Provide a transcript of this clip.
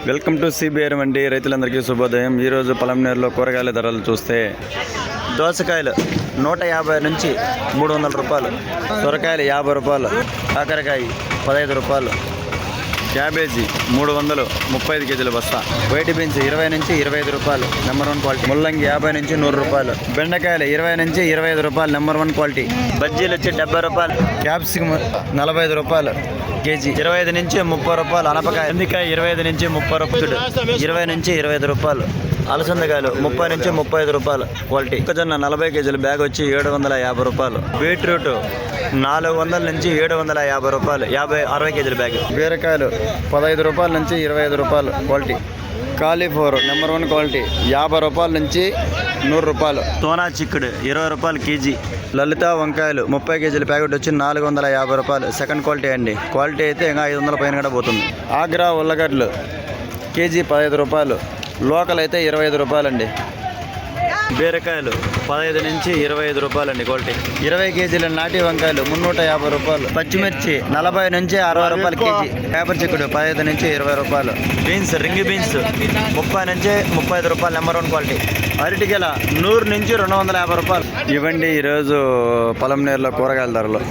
Welcome to CBR మండి. రైతులందరికీ శుభోదయం. ఈరోజు పలంనేరులో కూరగాయల ధరలు చూస్తే దోసకాయలు 150 నుంచి 300 రూపాయలు, సొరకాయలు 50 రూపాయలు, కాకరకాయ 15 రూపాయలు, క్యాబేజీ 300 35 కేజీల బస్తా, వైట్ బీన్స్ 20 నుంచి 25 రూపాయలు నెంబర్ 1 క్వాలిటీ, ముల్లంగి 50 నుంచి 100 రూపాయలు, బెండకాయలు 20 నుంచి 25 రూపాయలు నెంబర్ 1 క్వాలిటీ, బజ్జీలు వచ్చి 70 రూపాయలు, క్యాప్సికమ్ 45 రూపాయలు కేజీ, 25 నుంచి 30 రూపాయలు, అనపకాయ ఎండికాయ 25 నుంచి 30 రూపాయలు, 20 నుంచి 25 రూపాయలు, అలసందకాయలు 30 నుంచి 35 రూపాయలు క్వాలిటీ, మొక్కజొన్న 40 కేజీల బ్యాగ్ వచ్చి 750 రూపాయలు, బీట్రూట్ 400 నుంచి 750 రూపాయలు 60 కేజీల బ్యాగ్, బీరకాయలు 15 రూపాయల నుంచి 25 రూపాయలు క్వాలిటీ, కాలీఫ్లవర్ నెంబర్ 1 క్వాలిటీ 50 రూపాయల నుంచి 100 రూపాయలు, సోనా చిక్కుడు 20 రూపాయలు కేజీ, లలిత వంకాయలు 30 కేజీల ప్యాకెట్ వచ్చి 450 రూపాయలు సెకండ్ క్వాలిటీ అండి. క్వాలిటీ అయితే ఇంకా 500 పైన కూడా పోతుంది. ఆగ్రా ఉల్లగడ్డలు కేజీ 15 రూపాయలు, లోకల్ అయితే 25 రూపాయలండి. బీరకాయలు 15 నుంచి 25 రూపాయలండి క్వాలిటీ, 20 కేజీల నాటి వంకాయలు 350 రూపాయలు, పచ్చిమిర్చి 40 నుంచి 60 రూపాయలు కేజీ, పేపర్ చిక్కుడు 15 నుంచి 20 రూపాయలు, బీన్స్ రింగ్ బీన్స్ 30 నుంచి 35 రూపాయలు నెంబర్ 1 క్వాలిటీ, అరటికెల 100 నుంచి 250 రూపాయలు. ఇవ్వండి ఈరోజు పలంనేరులో కూరగాయల ధరలు.